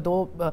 2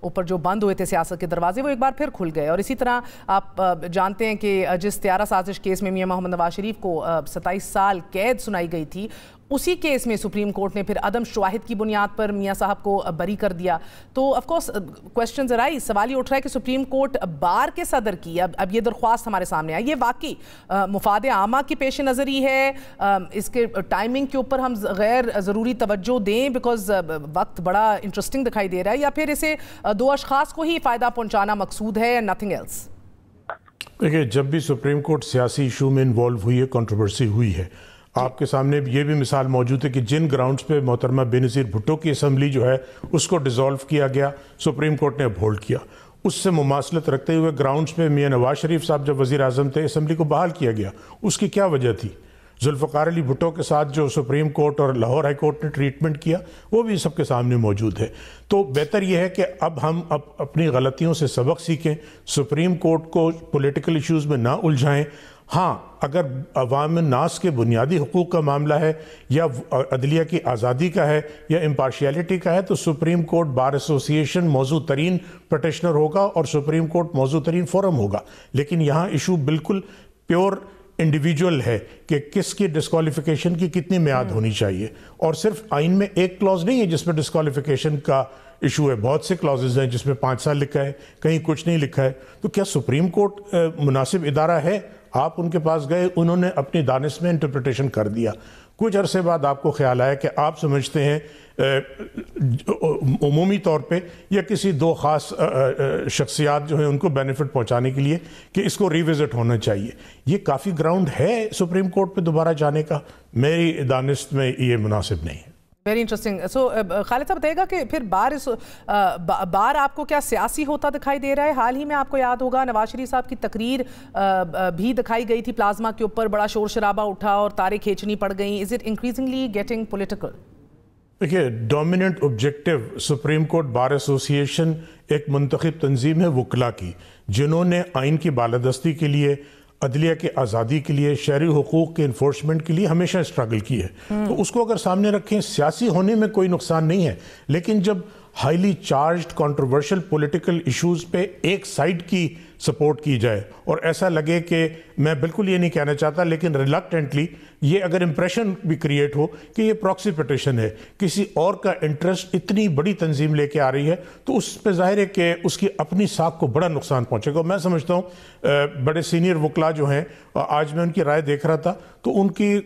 اوپر جو بند ہوئے تھے سیاست کے دروازے وہ ایک بار پھر کھل گئے. اور اسی طرح آپ جانتے ہیں کہ جس طیارہ سازش کیس میں میاں محمد نواز شریف کو 27 سال قید سنائی گئی تھی, اسی کیس میں سپریم کورٹ نے پھر عدم شواہد کی بنیاد پر میاں صاحب کو بری کر دیا. تو آف کورس کویسچن ذرائع سوال یہ اٹھ رہا ہے کہ سپریم کورٹ بار کے صدر کی اب یہ درخواست ہمارے سامنے آئی, یہ واقعی مفاد عامہ کی پیش نظر ہی ہے؟ اس کے ٹائمنگ کے اوپر ہم غیر ضروری توجہ دیں بیکاز وقت بڑا انٹرسٹنگ دکھائی دے رہا ہے, یا پھر اسے دو اشخاص کو ہی فائدہ پہنچانا مقصود ہے, نتھنگ ایلس؟ دیکھیے, جب بھی سپریم کورٹ سیاسی ایشو میں انوالو ہوئی ہے, کنٹروورسی ہوئی ہے, آپ کے سامنے یہ بھی مثال موجود ہے کہ جن گراؤنڈز پہ محترمہ بے نظیر بھٹو کی اسمبلی جو ہے اس کو ڈیزالو کیا گیا, سپریم کورٹ نے اپہولڈ کیا. اس سے مماثلت رکھتے ہوئے گراؤنڈز پہ میاں نواز شریف صاحب جب وزیر اعظم تھے اسمبلی کو بحال کیا گیا. اس کی کیا وجہ تھی؟ ذوالفقار علی بھٹو کے ساتھ جو سپریم کورٹ اور لاہور ہائی کورٹ نے ٹریٹمنٹ کیا وہ بھی سب کے سامنے موجود ہے. تو بہتر یہ ہے کہ اب ہم اپنی غلطیوں سے سبق سیکھیں, سپریم کورٹ کو پولیٹیکل ایشوز میں نہ الجھائیں. ہاں, اگر عوام الناس کے بنیادی حقوق کا معاملہ ہے یا عدلیہ کی آزادی کا ہے یا امپارشیلٹی کا ہے تو سپریم کورٹ بار ایسوسی ایشن موزوں ترین پٹیشنر ہوگا اور سپریم کورٹ موزوں ترین فورم ہوگا. لیکن یہاں ایشو بالکل پیور انڈیویجول ہے کہ کس کی ڈسکوالیفیکیشن کی کتنی میعاد ہونی چاہیے, اور صرف آئین میں ایک کلاز نہیں ہے جس میں ڈسکوالیفیکیشن کا ایشو ہے, بہت سے کلازز ہیں جس میں 5 سال لکھا ہے, کہیں کچھ نہیں لکھا ہے. تو کیا سپریم کورٹ مناسب ادارہ ہے؟ آپ ان کے پاس گئے, انہوں نے اپنی دانش میں انٹرپریٹیشن کر دیا. کچھ عرصے بعد آپ کو خیال آیا کہ آپ سمجھتے ہیں عمومی طور پہ یا کسی دو خاص شخصیات جو ہیں ان کو بینیفٹ پہنچانے کے لیے کہ اس کو ریوزٹ ہونا چاہیے. یہ کافی گراؤنڈ ہے سپریم کورٹ پہ دوبارہ جانے کا, میری دانش میں یہ مناسب نہیں ہے. Very interesting. سو خالد صاحب بتائے گا کہ پھر بار آپ کو کیا سیاسی ہوتا دکھائی دے رہا ہے؟ حال ہی میں آپ کو یاد ہوگا نواز شریف صاحب کی تقریر بھی دکھائی گئی تھی پلازما کے اوپر, بڑا شور شرابہ اٹھا اور تاریں کھینچنی پڑ گئیں. Is it increasingly getting political? دیکھیے, dominant objective supreme court bar association ایک منتخب تنظیم ہے وکلا کی, جنہوں نے آئین کی بالادستی کے لیے, عدلیہ کے آزادی کے لیے, شہری حقوق کے انفورسمنٹ کے لیے ہمیشہ اسٹرگل کی ہے. تو اس کو اگر سامنے رکھیں, سیاسی ہونے میں کوئی نقصان نہیں ہے, لیکن جب highly charged controversial political issues پہ ایک سائڈ کی سپورٹ کی جائے اور ایسا لگے کہ, میں بالکل یہ نہیں کہنا چاہتا لیکن ریلکٹنٹلی یہ اگر امپریشن بھی کریٹ ہو کہ یہ پراکسی پٹیشن ہے, کسی اور کا انٹرسٹ اتنی بڑی تنظیم لے کے آ رہی ہے, تو اس پہ ظاہر ہے کہ اس کی اپنی ساکھ کو بڑا نقصان پہنچے گا. میں سمجھتا ہوں بڑے سینئر وکلا جو ہیں, آج میں ان کی رائے دیکھ رہا تھا تو ان کی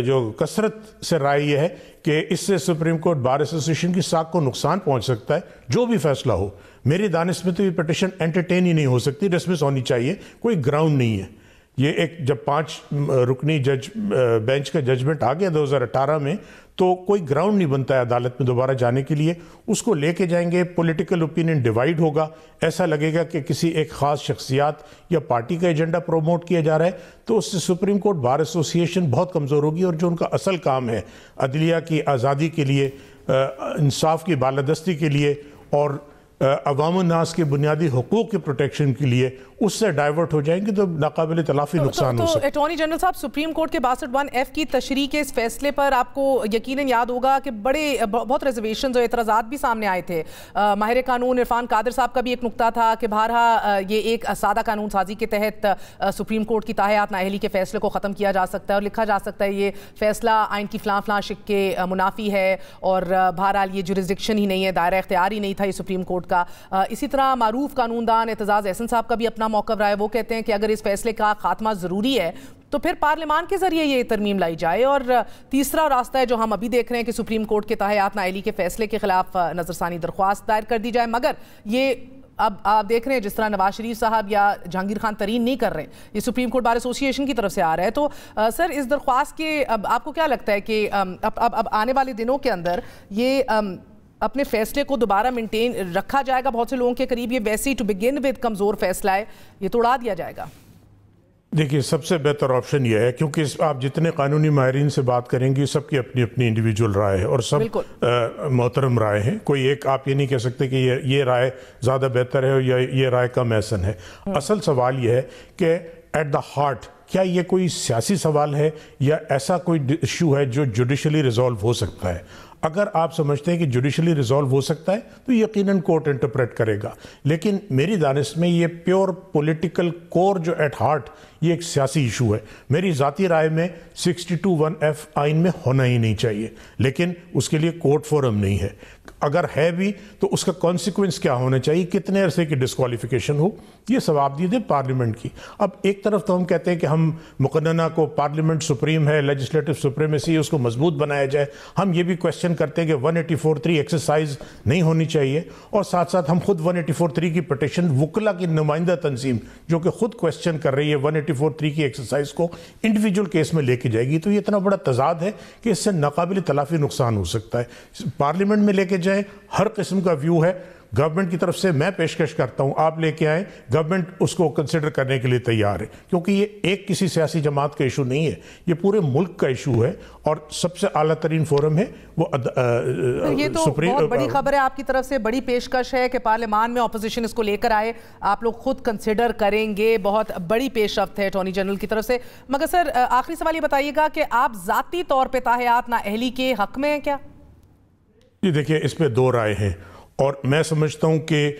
جو کثرت سے رائے یہ ہے کہ اس سے سپریم کورٹ بار ایسوسیشن کی ساکھ کو نقصان پہنچ سکتا ہے. جو بھی فیصلہ ہو, میری دانش میں تو یہ پٹیشن انٹرٹین ہی نہیں ہو سکتی, ڈسمس ہونی چاہیے, کوئی گراؤنڈ نہیں ہے. یہ ایک جب 5 رکنی جج بینچ کا ججمنٹ آ گیا 2018 میں, تو کوئی گراؤنڈ نہیں بنتا ہے عدالت میں دوبارہ جانے کے لیے. اس کو لے کے جائیں گے, پولیٹیکل اوپینین ڈیوائیڈ ہوگا, ایسا لگے گا کہ کسی ایک خاص شخصیات یا پارٹی کا ایجنڈا پروموٹ کیا جا رہا ہے, تو اس سے سپریم کورٹ بار ایسوسی ایشن بہت کمزور ہوگی. اور جو ان کا اصل کام ہے عدلیہ کی آزادی کے لیے, انصاف کی بالادستی کے لیے اور عوام الناس کے بنیادی حقوق کے پروٹیکشن کے لیے, اس سے ڈائیورٹ ہو جائیں گے تو ناقابل تلافی نقصان ہو سکتا ہے. تو اٹارنی جنرل صاحب, سپریم کورٹ کے 62(1)(f) کی تشریح کے اس فیصلے پر آپ کو یقیناً یاد ہوگا کہ بہت ریزرویشنز اور اعتراضات بھی سامنے آئے تھے. ماہر قانون عرفان قادر صاحب کا بھی ایک نقطہ تھا کہ بہرحال یہ ایک سادہ قانون سازی کے تحت سپریم کورٹ کی تاحیات نااہلی کے فیصلے کو ختم کیا جا سکتا ہے اور لکھا جا سکتا ہے یہ فیصلہ آئین کی فلاں فلاں شق کے منافی ہے اور بہرحال یہ جورسڈکشن ہی نہیں ہے, دائرہ اختیار ہی نہیں تھا یہ سپریم کورٹ کا. اسی طرح معروف قانون دان اعتزاز احسن صاحب کا بھی اپنا موقف رہا ہے. وہ کہتے ہیں کہ اگر اس فیصلے کا خاتمہ ضروری ہے تو پھر پارلیمان کے ذریعے یہ ترمیم لائی جائے. اور تیسرا راستہ ہے جو ہم ابھی دیکھ رہے ہیں کہ سپریم کورٹ کے تاحیات نااہلی کے فیصلے کے خلاف نظرثانی درخواست دائر کر دی جائے. مگر یہ اب آپ دیکھ رہے ہیں جس طرح نواز شریف صاحب یا جہانگیر خان ترین نہیں کر رہے, یہ سپریم کورٹ بار ایسوسی ایشن کی طرف سے آ رہا ہے. تو سر, اس درخواست کے اب آپ کو کیا لگتا ہے کہ اب آنے والے دنوں کے اندر یہ اپنے فیصلے کو دوبارہ مینٹین رکھا جائے گا؟ بہت سے لوگوں کے قریب یہ ویسے ہی ٹو بگن ود کمزور فیصلہ ہے, یہ تو اڑا دیا جائے گا. دیکھیے, سب سے بہتر آپشن یہ ہے, کیونکہ آپ جتنے قانونی ماہرین سے بات کریں گے سب کی اپنی اپنی انڈیویجول رائے ہے اور سب محترم رائے ہیں. کوئی ایک آپ یہ نہیں کہہ سکتے کہ یہ رائے زیادہ بہتر ہے یا یہ رائے کم احسن ہے. اصل سوال یہ ہے کہ ایٹ دا ہارٹ کیا یہ کوئی سیاسی سوال ہے یا ایسا کوئی ایشو ہے جو جوڈیشلی ریزالو ہو سکتا ہے. اگر آپ سمجھتے ہیں کہ جوڈیشلی ریزالو ہو سکتا ہے تو یقیناً کورٹ انٹرپریٹ کرے گا، لیکن میری دانش میں یہ پیور پولیٹیکل کور جو ایٹ ہارٹ یہ ایک سیاسی ایشو ہے. میری ذاتی رائے میں 62(1)(f) آئین میں ہونا ہی نہیں چاہیے، لیکن اس کے لیے کورٹ فورم نہیں ہے. اگر ہے بھی تو اس کا کانسیکوینس کیا ہونا چاہیے، کتنے عرصے کی ڈسکوالیفیکیشن ہو، یہ ثوابدید ہے پارلیمنٹ کی. اب ایک طرف تو ہم کہتے ہیں کہ ہم مقننہ کو پارلیمنٹ سپریم ہے، لیجسلیٹو سپریمیسی، اس کو مضبوط بنایا جائے. ہم یہ بھی کویسچن کرتے ہیں کہ 184(3) ایکسرسائز نہیں ہونی چاہیے، اور ساتھ ساتھ ہم خود 184(3) کی پٹیشن وکلا کی نمائندہ تنظیم جو کہ خود کویسچن کر رہی ہے 184(3) کی ایکسرسائز کو انڈیویجول کیس میں لے کے جائے گی. تو یہ اتنا بڑا تضاد ہے کہ اس سے ناقابل تلافی نقصان ہو سکتا ہے. پارلیمنٹ میں لے کے جائیں، ہر قسم کا ویو ہے گورنمنٹ کی طرف سے. میں پیشکش کرتا ہوں آپ لے کے آئیں، گورنمنٹ اس کو کنسیڈر کرنے کے لیے تیار ہے، کیونکہ یہ ایک کسی سیاسی جماعت کا ایشو نہیں ہے، یہ پورے ملک کا ایشو ہے، اور سب سے اعلیٰ ترین فورم ہے وہ یہ تو بہت بڑی خبر ہے آپ کی طرف سے، بڑی پیشکش ہے کہ پارلیمان میں اپوزیشن اس کو لے کر آئے، آپ لوگ خود کنسیڈر کریں گے. بہت بڑی پیش رفت ہے اٹارنی جنرل کی طرف سے. مگر سر آخری سوال یہ بتائیے گا کہ آپ ذاتی طور پہ تاحیات نااہلی کے حق میں ہیں کیا؟ جی دیکھیں، اس پہ دو رائے ہیں، اور میں سمجھتا ہوں کہ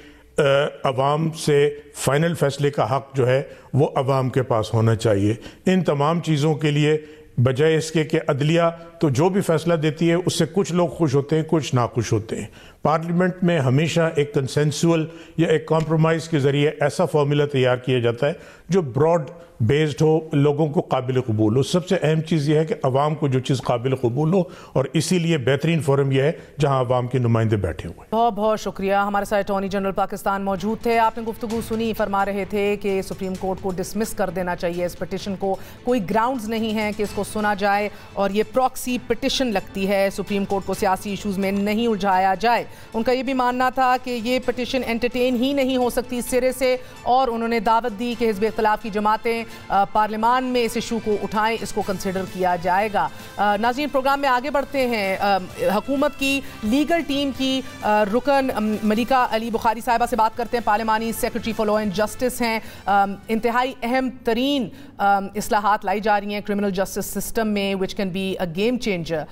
عوام سے فائنل فیصلے کا حق جو ہے وہ عوام کے پاس ہونا چاہیے. ان تمام چیزوں کے لیے بجائے اس کے کہ عدلیہ تو جو بھی فیصلہ دیتی ہے اس سے کچھ لوگ خوش ہوتے ہیں، کچھ ناخوش ہوتے ہیں. پارلیمنٹ میں ہمیشہ ایک کنسنسول یا ایک کمپرومائز کے ذریعے ایسا فارمولا تیار کیا جاتا ہے جو براڈ بیسڈ ہو، لوگوں کو قابل قبول ہو. سب سے اہم چیز یہ ہے کہ عوام کو جو چیز قابل قبول ہو، اور اسی لیے بہترین فورم یہ ہے جہاں عوام کے نمائندے بیٹھے ہوئے. بہت بہت شکریہ. ہمارے ساتھ اٹارنی جنرل پاکستان موجود تھے. آپ نے گفتگو سنی، فرما رہے تھے کہ سپریم کورٹ کو ڈسمس کر دینا چاہیے اس پٹیشن کو، کوئی گراؤنڈز نہیں ہیں کہ اس کو سنا جائے، اور یہ پراکسی پٹیشن لگتی ہے. سپریم کورٹ کو سیاسی ایشوز میں نہیں الجھایا جائے. ان کا یہ بھی ماننا تھا کہ یہ پٹیشن انٹرٹین ہی نہیں ہو سکتی سرے سے، اور انہوں نے دعوت دی کہ حزب اختلاف کی جماعتیں پارلیمان میں اس ایشو کو اٹھائیں، اس کو کنسیڈر کیا جائے گا. ناظرین، پروگرام میں آگے بڑھتے ہیں. حکومت کی لیگل ٹیم کی رکن ملیکہ علی بخاری صاحبہ سے بات کرتے ہیں. پارلیمانی secretary for law and justice ہیں. انتہائی اہم ترین اصلاحات لائی جا رہی ہیں کرمنل جسٹس سسٹم میں، which can be a game changer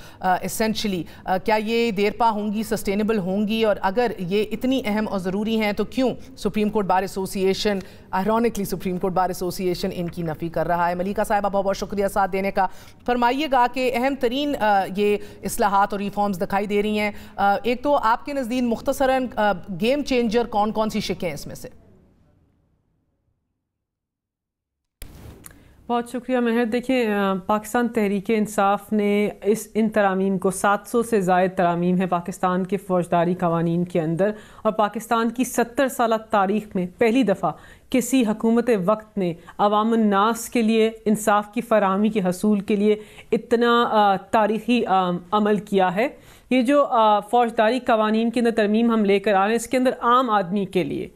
essentially. کیا یہ دیر پا ہوں گی، سسٹینیبل ہوں گی؟ اور اگر یہ اتنی اہم اور ضروری ہیں تو کیوں سپریم کورٹ بار ایسوسی ایشن، آئرونکلی سپریم کورٹ بار ایسوسی ایشن ان کی نفی کر رہا ہے؟ ملیکہ صاحبہ بہت بہت شکریہ ساتھ دینے کا. فرمائیے گا کہ اہم ترین یہ اصلاحات اور ریفارمز دکھائی دے رہی ہیں. ایک تو آپ کے نزدیک مختصراً گیم چینجر کون کون سی شکیں اس میں سے؟ بہت شکریہ مہر. دیکھیں، پاکستان تحریک انصاف نے ان ترامیم کو 700 سے زائد ترامیم ہیں پاکستان کے فوجداری قوانین کے اندر، اور پاکستان کی 70 سالہ تاریخ میں پہلی دفعہ کسی حکومت وقت نے عوام الناس کے لیے انصاف کی فراہمی کے حصول کے لیے اتنا تاریخی عمل کیا ہے. یہ جو فوجداری قوانین کے اندر ترمیم ہم لے کر آ رہے ہیں، اس کے اندر عام آدمی کے لیے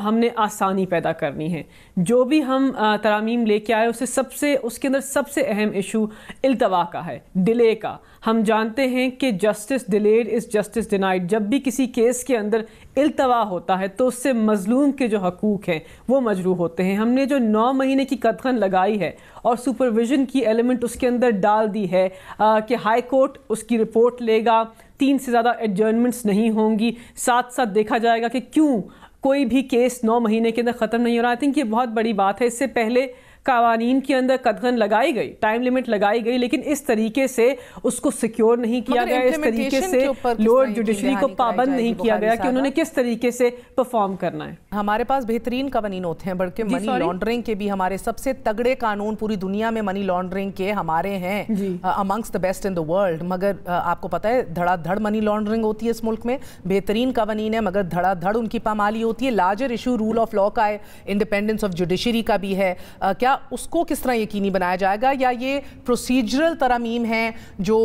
ہم نے آسانی پیدا کرنی ہے. جو بھی ہم ترامیم لے کے آئے اس کے اندر سب سے اہم ایشو التوا کا ہے، ڈیلے کا. ہم جانتے ہیں کہ justice delayed is justice denied. جب بھی کسی کیس کے اندر التوا ہوتا ہے تو اس سے مظلوم کے جو حقوق ہیں وہ مجروح ہوتے ہیں. ہم نے جو 9 مہینے کی قدغن لگائی ہے اور سپرویژن کی ایلیمنٹ اس کے اندر ڈال دی ہے کہ ہائی کورٹ اس کی رپورٹ لے گا، 3 سے زیادہ ایڈجرنمنٹس نہیں ہوں گی، ساتھ ساتھ دیکھا جائے گا کہ کیوں کوئی بھی کیس 9 مہینے کے اندر ختم نہیں ہو رہا. آئی تھنک یہ بہت بڑی بات ہے. اس سے پہلے قوانین کے اندر قدغن لگائی گئی، ٹائم لیمٹ لگائی گئی، لیکن اس طریقے سے اس کو سیکیور نہیں کیا گیا، اس طریقے سے لوور جوڈیشری کو پابند نہیں کیا گیا کہ انہوں نے کس طریقے سے پرفارم کرنا ہے. ہمارے پاس بہترین قوانین ہوتے ہیں، بلکہ منی لانڈرنگ کے بھی ہمارے سب سے تگڑے قانون پوری دنیا میں منی لانڈرنگ کے ہمارے ہیں، amongst the best in the world. مگر آپ کو پتہ ہے دھڑا دھڑ منی لانڈرنگ ہوتی ہے اس ملک میں. بہترین قوانین ہیں مگر دھڑا دھڑ ان کی پامالی ہوتی ہے. Larger issue rule of law کا ہے، انڈیپینڈنس آف جوڈیشری کا بھی ہے. کیا اس کو کس طرح یقینی بنایا جائے گا، یا یہ پروسیجرل ترامیم ہیں جو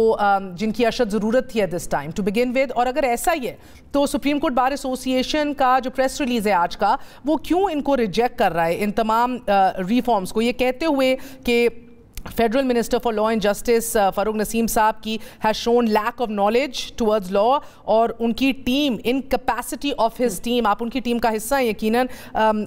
جن کی اشد ضرورت تھی this time to begin with? اور اگر ایسا ہی ہے تو سپریم کورٹ بار ایسوسی ایشن کا جو پریس ریلیز ہے آج کا، وہ کیوں ان کو ریجیکٹ کر رہا ہے ان تمام ریفارمز کو، یہ کہتے ہوئے کہ federal minister for law and justice Farooq Naseem صاحب کی has shown lack of knowledge towards law, اور ان کی team incapacity of his team, آپ ان کی ٹیم کا حصہ ہیں یقیناً،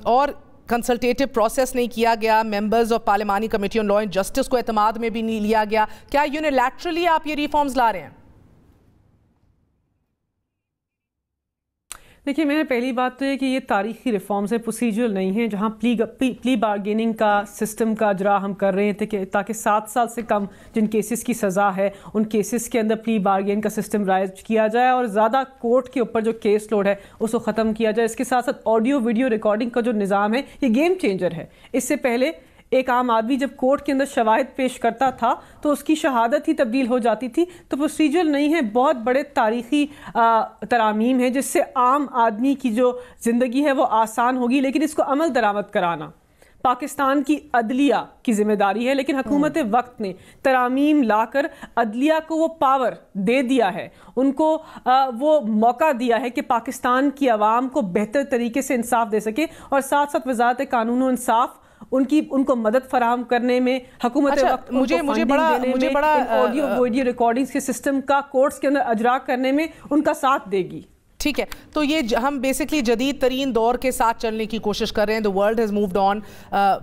اور کنسلٹیٹو پروسیس نہیں کیا گیا، ممبرز آف پارلیمانی committee on law and justice کو اعتماد میں بھی نہیں لیا گیا. کیا یونیلیٹرلی آپ یہ ریفارمز لا رہے ہیں؟ دیکھیے میرے پہلی بات تو یہ کہ یہ تاریخی ریفارمز ہیں، پروسیجرل نہیں ہیں، جہاں پلی بارگیننگ کا سسٹم کا اجرا ہم کر رہے ہیں تاکہ 7 سال سے کم جن کیسز کی سزا ہے ان کیسز کے اندر پلی بارگین کا سسٹم رائج کیا جائے اور زیادہ کورٹ کے اوپر جو کیس لوڈ ہے اس کو ختم کیا جائے. اس کے ساتھ ساتھ آڈیو ویڈیو ریکارڈنگ کا جو نظام ہے یہ گیم چینجر ہے. اس سے پہلے ایک عام آدمی جب کورٹ کے اندر شواہد پیش کرتا تھا تو اس کی شہادت ہی تبدیل ہو جاتی تھی. تو پروسیجر نہیں ہے، بہت بڑے تاریخی ترامیم ہیں جس سے عام آدمی کی جو زندگی ہے وہ آسان ہوگی، لیکن اس کو عمل درآمد کرانا پاکستان کی عدلیہ کی ذمہ داری ہے. لیکن حکومت وقت نے ترامیم لا کر عدلیہ کو وہ پاور دے دیا ہے، ان کو وہ موقع دیا ہے کہ پاکستان کی عوام کو بہتر طریقے سے انصاف دے سکے، اور ساتھ ساتھ وزارت قانون و انصاف ان کو مدد فراہم کرنے میں، حکومت وقت مجھے بڑا آڈیو ویڈیو ریکارڈنگز کے سسٹم کا کورٹس کے اندر اجرا کرنے میں ان کا ساتھ دے گی. ٹھیک ہے، تو یہ ہم بیسکلی جدید ترین دور کے ساتھ چلنے کی کوشش کر رہے ہیں. the world has moved on,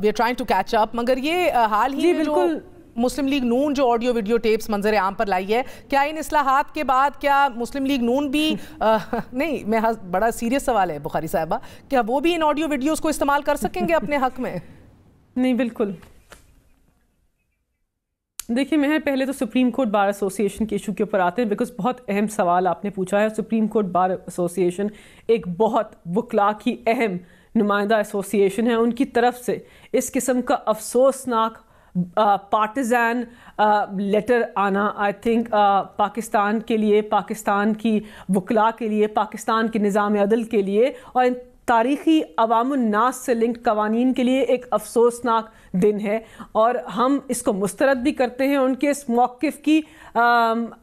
we are trying to catch up. مگر یہ حال ہی میں جو مسلم لیگ نون جو آڈیو ویڈیو ٹیپس منظر عام پر لائی ہے، کیا ان اصلاحات کے بعد کیا مسلم لیگ نون بھی نہیں، میں بڑا سیریس سوال ہے بخاری صاحبہ، کیا وہ بھی ان آڈیو ویڈیوز کو استعمال کر سکیں گے اپنے حق میں؟ نہیں، بالکل. دیکھیے میں پہلے تو سپریم کورٹ بار ایسوسی ایشن کے ایشو کے اوپر آتے ہیں، بیکاز بہت اہم سوال آپ نے پوچھا ہے. Supreme court bar association ایک بہت وکلاء کی اہم نمائندہ ایسوسی ایشن ہے. ان کی طرف سے اس قسم کا افسوسناک پارٹیزان لیٹر آنا آئی تھنک پاکستان کے لیے، پاکستان کی وکلاء کے لیے، پاکستان کے نظام عدل کے لیے اور تاریخی عوام الناس سے لنکڈ قوانین کے لیے ایک افسوسناک دن ہے. اور ہم اس کو مسترد بھی کرتے ہیں، ان کے اس موقف کی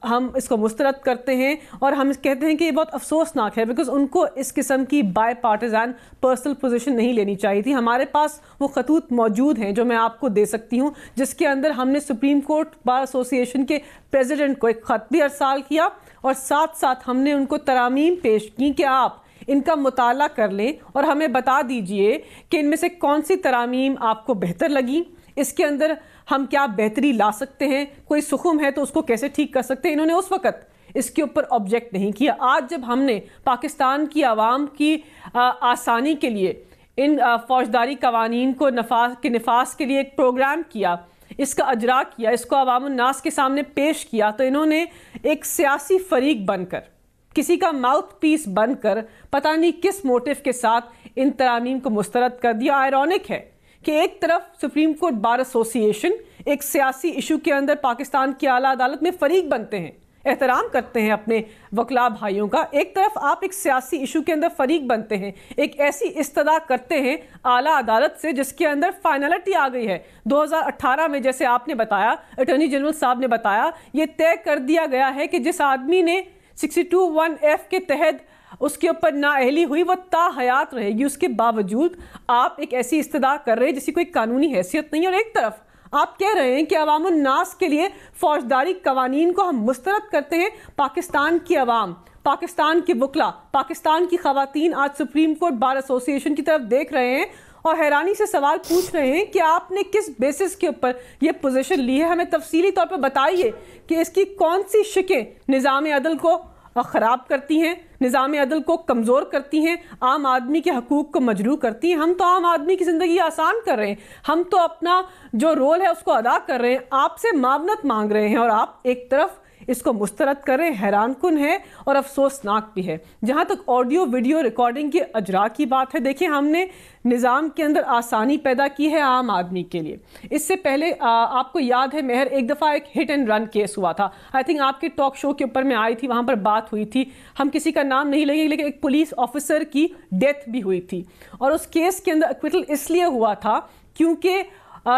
ہم اس کو مسترد کرتے ہیں اور ہم کہتے ہیں کہ یہ بہت افسوسناک ہے، بیکاز ان کو اس قسم کی بائی پارٹیزان پرسنل پوزیشن نہیں لینی چاہیے تھی. ہمارے پاس وہ خطوط موجود ہیں جو میں آپ کو دے سکتی ہوں، جس کے اندر ہم نے سپریم کورٹ بار ایسوسی ایشن کے پریزیڈنٹ کو ایک خط بھی ارسال کیا اور ساتھ ساتھ ہم نے ان کو ترامیم پیش کی کہ آپ ان کا مطالعہ کر لیں اور ہمیں بتا دیجئے کہ ان میں سے کون سی ترامیم آپ کو بہتر لگی، اس کے اندر ہم کیا بہتری لا سکتے ہیں، کوئی سخم ہے تو اس کو کیسے ٹھیک کر سکتے ہیں. انہوں نے اس وقت اس کے اوپر آبجیکٹ نہیں کیا. آج جب ہم نے پاکستان کی عوام کی آسانی کے لیے ان فوجداری قوانین کو نفاذ کے لیے ایک پروگرام کیا، اس کا اجرا کیا، اس کو عوام الناس کے سامنے پیش کیا، تو انہوں نے ایک سیاسی فریق بن کر، کسی کا ماؤتھ پیس بن کر، پتہ نہیں کس موٹیو کے ساتھ ان ترامیم کو مسترد کر دیا. آئرونک ہے کہ ایک طرف supreme court bar association ایک سیاسی ایشو کے اندر پاکستان کی اعلیٰ عدالت میں فریق بنتے ہیں، احترام کرتے ہیں اپنے وکلاء بھائیوں کا، ایک طرف آپ ایک سیاسی ایشو کے اندر فریق بنتے ہیں، ایک ایسی استدعا کرتے ہیں اعلیٰ عدالت سے جس کے اندر فائنلٹی آ گئی ہے. 2018 میں جیسے آپ نے بتایا، اٹارنی جنرل صاحب نے بتایا، یہ طے کر دیا گیا ہے کہ جس آدمی نے 62(1)(f) کے تحت اس کے اوپر نااہلی ہوئی وہ تا حیات رہے گی. اس کے باوجود آپ ایک ایسی استدعا کر رہے ہیں جس کی کوئی قانونی حیثیت نہیں ہے، اور ایک طرف آپ کہہ رہے ہیں کہ عوام الناس کے لیے فوجداری قوانین کو ہم مسترد کرتے ہیں. پاکستان کی عوام، پاکستان کے وکلاء، پاکستان کی خواتین آج سپریم کورٹ بار ایسوسی ایشن کی طرف دیکھ رہے ہیں اور حیرانی سے سوال پوچھ رہے ہیں کہ آپ نے کس بیسس کے اوپر یہ پوزیشن لی ہے. ہمیں تفصیلی طور پر بتائیے کہ اس کی کون سی شکیں نظام عدل کو خراب کرتی ہیں، نظام عدل کو کمزور کرتی ہیں، عام آدمی کے حقوق کو مجروح کرتی ہیں. ہم تو عام آدمی کی زندگی آسان کر رہے ہیں، ہم تو اپنا جو رول ہے اس کو ادا کر رہے ہیں، آپ سے معاونت مانگ رہے ہیں اور آپ ایک طرف اس کو مسترد کر رہے ہیں. حیران کن ہے اور افسوسناک بھی ہے. جہاں تک آڈیو ویڈیو ریکارڈنگ کے اجرا کی بات ہے، دیکھیں ہم نے نظام کے اندر آسانی پیدا کی ہے عام آدمی کے لیے. اس سے پہلے آپ کو یاد ہے مہر، ایک دفعہ ایک ہٹ اینڈ رن کیس ہوا تھا، آئی تھنک آپ کے ٹاک شو کے اوپر میں آئی تھی، وہاں پر بات ہوئی تھی، ہم کسی کا نام نہیں لیں گے، لیکن ایک پولیس آفیسر کی ڈیتھ بھی ہوئی تھی اور اس کیس کے اندر ایکویٹل اس لیے ہوا تھا کیونکہ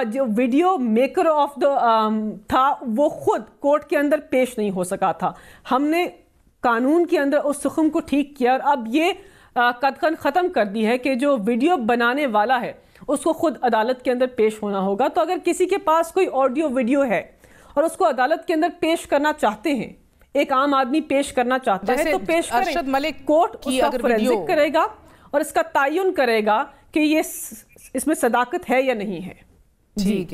جو ویڈیو میکر آف تھا وہ خود کورٹ کے اندر پیش نہیں ہو سکا تھا. ہم نے قانون کے اندر اس زخم کو ٹھیک کیا اور اب یہ قدغن ختم کر دی ہے کہ جو ویڈیو بنانے والا ہے اس کو خود عدالت کے اندر پیش ہونا ہوگا. تو اگر کسی کے پاس کوئی آڈیو ویڈیو ہے اور اس کو عدالت کے اندر پیش کرنا چاہتے ہیں، ایک عام آدمی پیش کرنا چاہتا ہے تو پیش کریں. ارشد ملک کورٹ اس کا فورینسک کرے گا اور اس کا تعین کرے گا کہ یہ اس میں صداقت ہے یا نہیں ہے. ٹھیک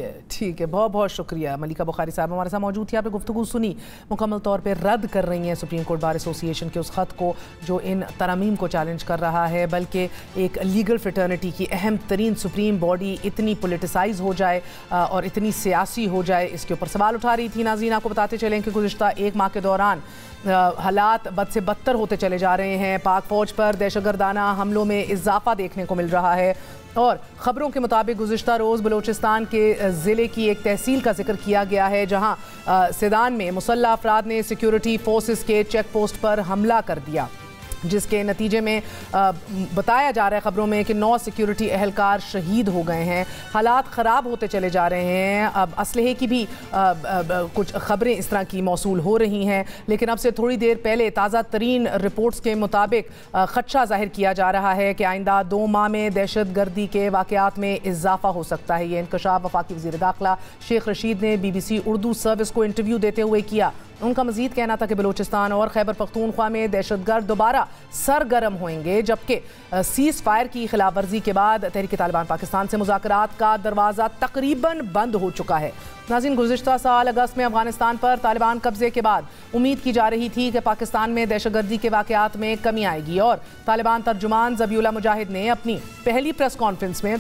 ہے، بہت بہت شکریہ ملیکہ بخاری صاحب ہمارے ساتھ موجود تھی. آپ نے گفتگو سنی، مکمل طور پہ رد کر رہی ہیں سپریم کورٹ بار ایسوسی ایشن کے اس خط کو جو ان ترامیم کو چیلنج کر رہا ہے، بلکہ ایک لیگل فریٹرنٹی کی اہم ترین سپریم باڈی اتنی پولیٹیسائز ہو جائے اور اتنی سیاسی ہو جائے، اس کے اوپر سوال اٹھا رہی تھی. ناظرین آپ کو بتاتے چلیں کہ گزشتہ ایک ماہ کے دوران حالات بد سے بدتر ہوتے چلے جا رہے ہیں. پاک فوج پر دہشت گردانہ حملوں میں اضافہ دیکھنے کو مل رہا ہے، اور خبروں کے مطابق گزشتہ روز بلوچستان کے ضلع کی ایک تحصیل کا ذکر کیا گیا ہے جہاں سیدان میں مسلح افراد نے سیکیورٹی فورسز کے چیک پوسٹ پر حملہ کر دیا، جس کے نتیجے میں بتایا جا رہا ہے خبروں میں کہ 9 سیکیورٹی اہلکار شہید ہو گئے ہیں. حالات خراب ہوتے چلے جا رہے ہیں. اب اسلحے کی بھی کچھ خبریں اس طرح کی موصول ہو رہی ہیں، لیکن اب سے تھوڑی دیر پہلے تازہ ترین رپورٹس کے مطابق خدشہ ظاہر کیا جا رہا ہے کہ آئندہ 2 ماہ میں دہشت گردی کے واقعات میں اضافہ ہو سکتا ہے. یہ انکشاف وفاقی وزیر داخلہ شیخ رشید نے BBC اردو سروس کو انٹرویو دیتے ہوئے کیا. ان کا مزید کہنا تھا کہ بلوچستان اور خیبر پختونخوا میں دہشت گرد دوبارہ سرگرم ہوئیں گے، جبکہ سیز فائر کی خلاف ورزی کے بعد تحریک طالبان پاکستان سے مذاکرات کا دروازہ تقریباً بند ہو چکا ہے. ناظرین گزشتہ سال اگست میں افغانستان پر طالبان قبضے کے بعد امید کی جا رہی تھی کہ پاکستان میں دہشت گردی کے واقعات میں کمی آئے گی، اور طالبان ترجمان ذبیح اللہ مجاہد نے اپنی پہلی پریس کانفرنس میں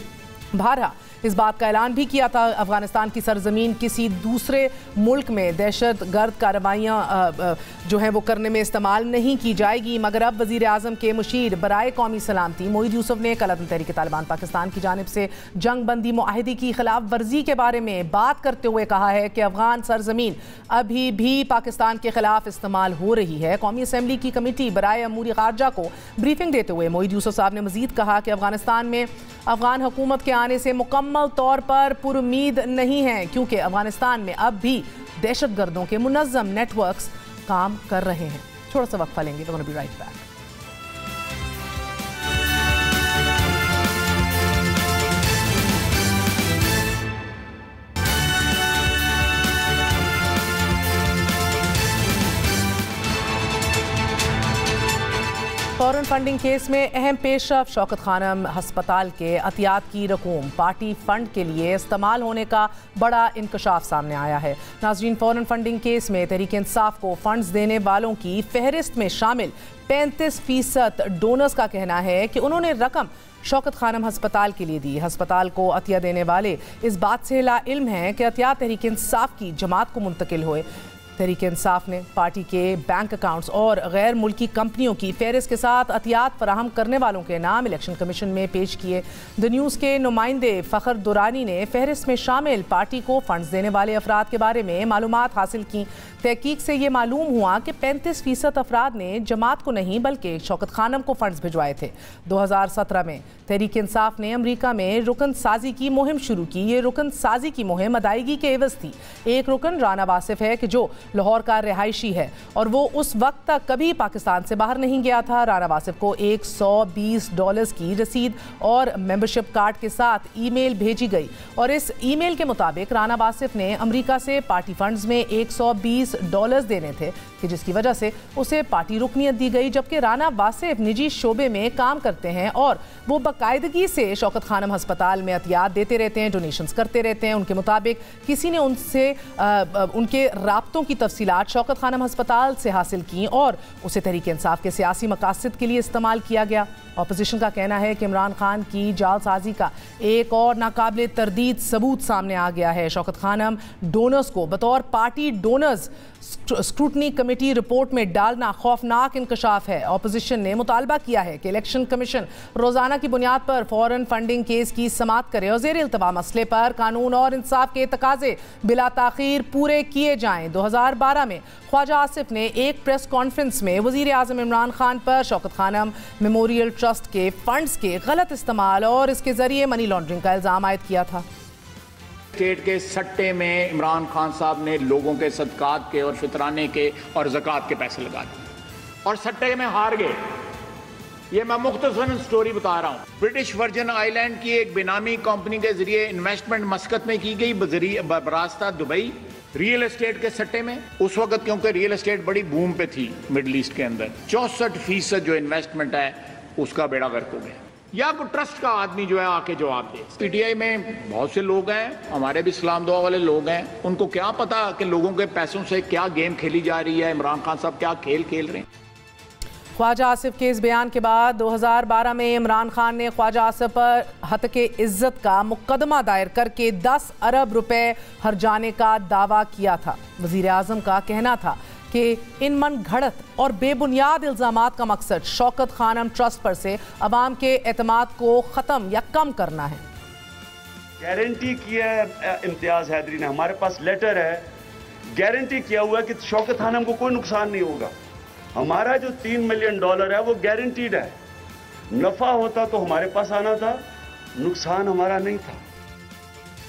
بارہا اس بات کا اعلان بھی کیا تھا افغانستان کی سرزمین کسی دوسرے ملک میں دہشت گرد کارروائیاں جو ہیں وہ کرنے میں استعمال نہیں کی جائے گی. مگر اب وزیر اعظم کے مشیر برائے قومی سلامتی موحد یوسف نے کل عدم تحریک طالبان پاکستان کی جانب سے جنگ بندی معاہدے کی خلاف ورزی کے بارے میں بات کرتے ہوئے کہا ہے کہ افغان سرزمین ابھی بھی پاکستان کے خلاف استعمال ہو رہی ہے. قومی اسمبلی کی کمیٹی برائے امور خارجہ کو بریفنگ دیتے ہوئے موحد یوسف صاحب نے مزید کہا کہ افغانستان میں افغان حکومت کے آنے سے مکمل طور پر پر امید نہیں ہے، کیونکہ افغانستان میں اب بھی دہشت گردوں کے منظم نیٹ ورکس کام کر رہے ہیں. تھوڑا سا وقفہ لیں گے. We're gonna be right back. Foreign funding case میں اہم پیش رفت. شوکت خانم ہسپتال کے عطیات کی رقوم پارٹی فنڈ کے لیے استعمال ہونے کا بڑا انکشاف سامنے آیا ہے. ناظرین فورن فنڈنگ کیس میں تحریک انصاف کو فنڈز دینے والوں کی فہرست میں شامل 35% ڈونرز کا کہنا ہے کہ انہوں نے رقم شوکت خانم ہسپتال کے لیے دی. ہسپتال کو عطیہ دینے والے اس بات سے لا علم ہیں کہ عطیات تحریک انصاف کی جماعت کو منتقل ہوئے. تحریک انصاف نے پارٹی کے بینک اکاؤنٹس اور غیر ملکی کمپنیوں کی فہرست کے ساتھ عطیات فراہم کرنے والوں کے نام الیکشن کمیشن میں پیش کیے. دی نیوز کے نمائندے فخر دورانی نے فہرست میں شامل پارٹی کو فنڈز دینے والے افراد کے بارے میں معلومات حاصل کی. تحقیق سے یہ معلوم ہوا کہ 35% افراد نے جماعت کو نہیں بلکہ شوکت خانم کو فنڈز بھجوائے تھے. 2017 میں تحریک انصاف نے امریکہ میں رکن سازی کی مہم شروع کی. یہ رکن سازی کی مہم ادائیگی کے عوض تھی. ایک رکن رانا واصف ہے کہ جو لاہور کا رہائشی ہے اور وہ اس وقت تک کبھی پاکستان سے باہر نہیں گیا تھا. رانا واصف کو $120 کی رسید اور ممبرشپ کارڈ کے ساتھ ای میل بھیجی گئی، اور اس ای میل کے مطابق رانا واصف نے امریکہ سے پارٹی فنڈز میں $120 دینے تھے، کہ جس کی وجہ سے اسے پارٹی رکنیت دی گئی. جبکہ رانا واصف نجی شعبے میں کام کرتے ہیں اور وہ باقاعدگی سے شوکت خانم ہسپتال میں عطیات دیتے رہتے ہیں، ڈونیشنز کرتے رہتے ہیں. ان کے مطابق کسی نے ان سے ان کے رابطوں کی تفصیلات شوکت خانم ہسپتال سے حاصل کی اور اسے تحریک انصاف کے سیاسی مقاصد کے لیے استعمال کیا گیا. اپوزیشن کا کہنا ہے کہ عمران خان کی جعل سازی کا ایک اور ناقابل تردید ثبوت سامنے آ گیا ہے. شوکت خانم ڈونرز کو بطور party donors scrutiny committee report میں ڈالنا خوفناک انکشاف ہے. اپوزیشن نے مطالبہ کیا ہے کہ الیکشن کمیشن روزانہ کی بنیاد پر فورن فنڈنگ کیس کی سماعت کرے اور زیر التوا مسئلے پر قانون اور انصاف کے تقاضے بلا تاخیر پورے کیے جائیں. 2012 میں خواجہ آصف نے ایک پریس کانفرنس میں وزیر اعظم عمران خان پر شوکت خانم میموریل ٹرسٹ کے فنڈز کے غلط استعمال اور اس کے ذریعے منی لانڈرنگ کا الزام عائد کیا تھا. اسٹیٹ کے سٹے میں عمران خان صاحب نے لوگوں کے صدقات کے اور فطرانے کے اور زکوٰۃ کے پیسے لگا دیے اور سٹے میں ہار گئے. یہ میں مختصراً سٹوری بتا رہا ہوں. برٹش ورجن آئی لینڈ کی ایک بینامی کمپنی کے ذریعے انویسٹمنٹ مسقط میں کی گئی براستہ دبئی ریئل اسٹیٹ کے سٹے میں. اس وقت کیونکہ ریئل اسٹیٹ بڑی بوم پہ تھی مڈل ایسٹ کے اندر، 64% جو انویسٹمنٹ ہے اس کا بیڑا غرق ہو گیا. یا کوئی ٹرسٹ کا آدمی جو ہے آ کے جواب دے. پی ٹی آئی میں بہت سے لوگ ہیں, ہمارے بھی اسلام دعا والے لوگ ہیں, ان کو کیا پتا کہ لوگوں کے پیسوں سے کیا گیم کھیلی جا رہی ہے, عمران خان صاحب کیا کھیل کھیل رہے ہیں. خواجہ آصف کے اس بیان کے بعد 2012 میں عمران خان نے خواجہ آصف پر ہتک عزت کا مقدمہ دائر کر کے 10 ارب روپے ہرجانے کا دعویٰ کیا تھا. وزیر اعظم کا کہنا تھا کہ ان من گھڑت اور بے بنیاد الزامات کا مقصد شوکت خانم ٹرسٹ پر سے عوام کے اعتماد کو ختم یا کم کرنا ہے. گارنٹی کیا ہے امتیاز حیدری نے, ہمارے پاس لیٹر ہے, گارنٹی کیا ہوا ہے کہ شوکت خانم کو کوئی نقصان نہیں ہوگا. ہمارا جو $3 ملین ہے وہ گارنٹیڈ ہے. نفع ہوتا تو ہمارے پاس آنا تھا, نقصان ہمارا نہیں تھا.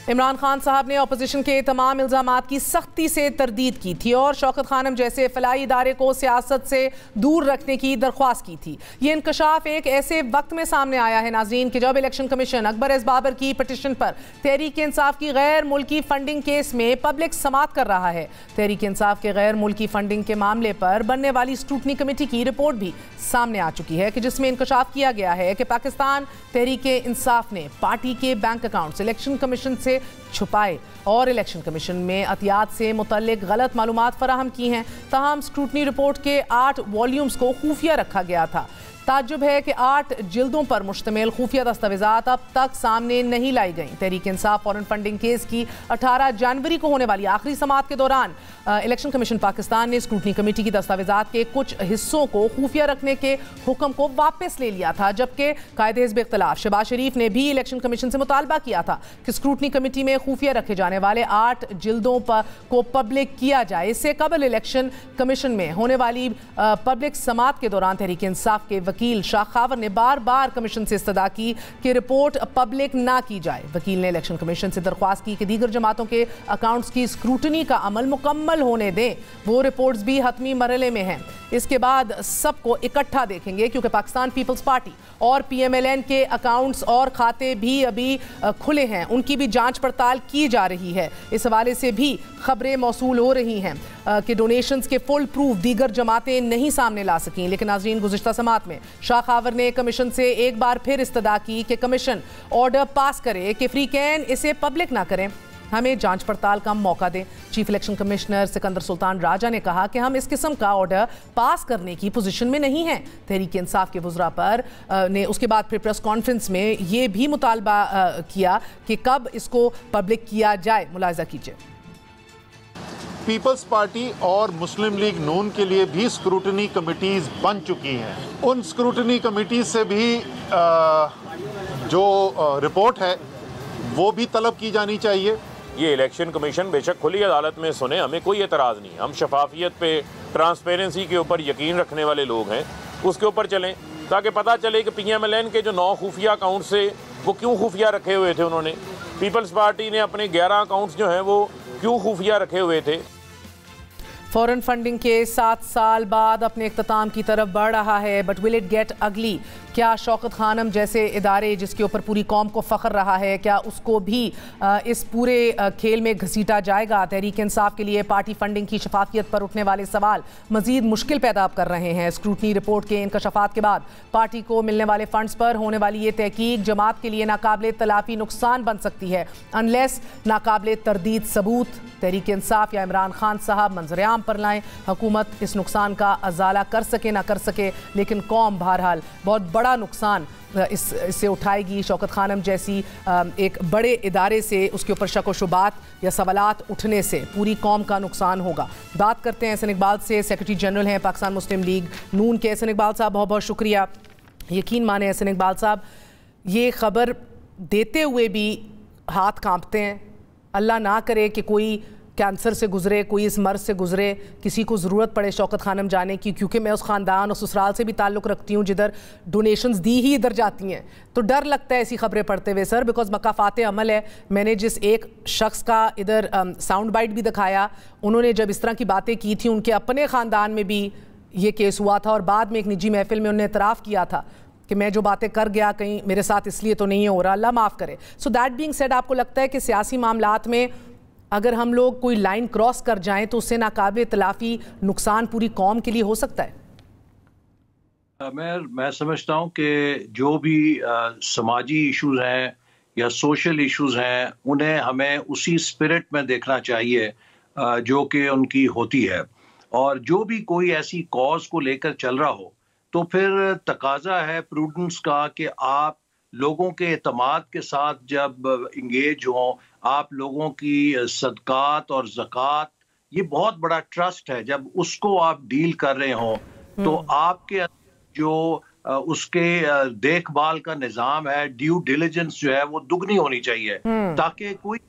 عمران خان صاحب نے اپوزیشن کے تمام الزامات کی سختی سے تردید کی تھی اور شوکت خانم جیسے فلاحی ادارے کو سیاست سے دور رکھنے کی درخواست کی تھی. یہ انکشاف ایک ایسے وقت میں سامنے آیا ہے ناظرین کہ جب الیکشن کمیشن اکبر ایس بابر کی پٹیشن پر تحریک انصاف کی غیر ملکی فنڈنگ کیس میں پبلک سماعت کر رہا ہے. تحریک انصاف کے غیر ملکی فنڈنگ کے معاملے پر بننے والی اسکروٹنی کمیٹی کی رپورٹ بھی سامنے آ چکی ہے کہ جس میں انکشاف کیا گیا ہے کہ پاکستان تحریک انصاف نے پارٹی کے بینک اکاؤنٹس الیکشن کمیشن سے چھپائے اور الیکشن کمیشن میں عطیات سے متعلق غلط معلومات فراہم کی ہیں. تاہم اسکروٹنی رپورٹ کے 8 والیومز کو خفیہ رکھا گیا تھا. تعجب ہے کہ 8 جلدوں پر مشتمل خفیہ دستاویزات اب تک سامنے نہیں لائی گئیں. تحریک انصاف فورن فنڈنگ کیس کی 18 جنوری کو ہونے والی آخری سماعت کے دوران الیکشن کمیشن پاکستان نے اسکروٹنی کمیٹی کی دستاویزات کے کچھ حصوں کو خفیہ رکھنے کے حکم کو واپس لے لیا تھا, جبکہ قائد حزب اختلاف شہباز شریف نے بھی الیکشن کمیشن سے مطالبہ کیا تھا کہ اسکروٹنی کمیٹی میں خفیہ رکھے جانے والے 8 جلدوں کو پبلک کیا جائے. اس سے قبل الیکشن کمیشن میں ہونے والی پبلک سماعت کے دوران تحریک انصاف کے وکیل شاہ خاور نے بار بار کمیشن سے استدعا کی کہ رپورٹ پبلک نہ کی جائے. وکیل نے الیکشن کمیشن سے درخواست کی کہ دیگر جماعتوں کے اکاؤنٹس کی اسکروٹنی کا عمل مکمل ہونے دیں. وہ رپورٹس بھی حتمی مرحلے میں ہیں. اس کے بعد سب کو اکٹھا دیکھیں گے کیونکہ پاکستان پیپلز پارٹی اور پی ایم ایل این کے اکاؤنٹس اور کھاتے بھی ابھی کھلے ہیں, ان کی بھی جانچ پڑتال کی جا رہی ہے. اس حوالے سے بھی خبریں موصول ہو رہی ہیں کہ ڈونیشنز کے فل پروف دیگر جماعتیں نہیں سامنے لا سکیں. لیکن ناظرین, گزشتہ سماعت میں شاہ خاور نے کمیشن سے ایک بار پھر استدعا کی کہ کمیشن آرڈر پاس کرے کہ فری کین اسے پبلک نہ کریں, ہمیں جانچ پڑتال کا موقع دیں. چیف الیکشن کمشنر سکندر سلطان راجہ نے کہا کہ ہم اس قسم کا آرڈر پاس کرنے کی پوزیشن میں نہیں ہیں. تحریک انصاف کے وزراء پر نے اس کے بعد پھر پریس کانفرنس میں یہ بھی مطالبہ کیا کہ کب اس کو پبلک کیا جائے. ملاحظہ کیجیے. پیپلز پارٹی اور مسلم لیگ نون کے لیے بھی اسکروٹنی کمیٹیز بن چکی ہیں. ان اسکروٹنی کمیٹیز سے بھی جو رپورٹ ہے وہ بھی طلب کی جانی چاہیے. یہ الیکشن کمیشن بے شک کھلی عدالت میں سنے, ہمیں کوئی اعتراض نہیں. ہم شفافیت پہ, ٹرانسپیرنسی کے اوپر یقین رکھنے والے لوگ ہیں, اس کے اوپر چلیں تاکہ پتہ چلے کہ پی ایم ایل این کے جو 9 خفیہ اکاؤنٹ سے وہ کیوں خفیہ رکھے ہوئے تھے. انہوں نے پیپلز پارٹی نے اپنے 11 اکاؤنٹس جو ہیں وہ کیوں خفیہ رکھے ہوئے تھے. فورن فنڈنگ کے 7 سال بعد اپنے اختتام کی طرف بڑھ رہا ہے. بٹ ول اٹ گیٹ اگلی؟ کیا شوکت خانم جیسے ادارے جس کے اوپر پوری قوم کو فخر رہا ہے, کیا اس کو بھی اس پورے کھیل میں گھسیٹا جائے گا؟ تحریک انصاف کے لیے پارٹی فنڈنگ کی شفافیت پر اٹھنے والے سوال مزید مشکل پیدا کر رہے ہیں. اسکروٹنی رپورٹ کے انکشافات کے بعد پارٹی کو ملنے والے فنڈز پر ہونے والی یہ تحقیق جماعت کے لیے ناقابل تلافی نقصان بن سکتی ہے انلیس ناقابل تردید ثبوت تحریک انصاف یا عمران خان صاحب منظر عام پر لائیں. حکومت اس نقصان کا ازالہ کر سکے نہ کر سکے, لیکن قوم بہرحال بہت بڑا نقصان اس سے اٹھائے گی. شوکت خانم جیسی ایک بڑے ادارے سے اس کے اوپر شک و شبہات یا سوالات اٹھنے سے پوری قوم کا نقصان ہوگا. بات کرتے ہیں احسن اقبال سے, سیکرٹری جنرل ہیں پاکستان مسلم لیگ نون کے. احسن اقبال صاحب بہت بہت شکریہ. یقین مانیں احسن اقبال صاحب, یہ خبر دیتے ہوئے بھی ہاتھ کانپتے ہیں. اللہ نہ کرے کہ کوئی کینسر سے گزرے, کوئی اس مرض سے گزرے, کسی کو ضرورت پڑے شوکت خانم جانے کی, کیونکہ میں اس خاندان اور سسرال سے بھی تعلق رکھتی ہوں جدھر ڈونیشنز دی ہی ادھر جاتی ہیں, تو ڈر لگتا ہے ایسی خبریں پڑھتے ہوئے سر, بیکاز مقافات عمل ہے. میں نے جس ایک شخص کا ادھر ساؤنڈ بائٹ بھی دکھایا, انہوں نے جب اس طرح کی باتیں کی تھی, ان کے اپنے خاندان میں بھی یہ کیس ہوا تھا, اور بعد میں ایک نجی محفل میں انہوں نے اعتراف کیا تھا کہ میں جو باتیں کر گیا کہیں میرے ساتھ اس لیے تو نہیں ہو رہا, اللہ معاف کرے. سو دیٹ بینگ سیڈ, آپ کو لگتا ہے کہ سیاسی معاملات میں اگر ہم لوگ کوئی لائن کراس کر جائیں تو اس سے ناقابل تلافی نقصان پوری قوم کے لیے ہو سکتا ہے؟ میں سمجھتا ہوں کہ جو بھی سماجی ایشوز ہیں یا سوشل ایشوز ہیں انہیں ہمیں اسی اسپرٹ میں دیکھنا چاہیے جو کہ ان کی ہوتی ہے، اور جو بھی کوئی ایسی کاز کو لے کر چل رہا ہو تو پھر تقاضا ہے پروڈنس کا کہ آپ لوگوں کے اعتماد کے ساتھ جب انگیج ہوں، آپ لوگوں کی صدقات اور زکوٰۃ، یہ بہت بڑا ٹرسٹ ہے، جب اس کو آپ ڈیل کر رہے ہوں تو آپ کے جو اس کے دیکھ بھال کا نظام ہے، ڈیو ڈیلیجنس جو ہے وہ دگنی ہونی چاہیے، تاکہ کوئی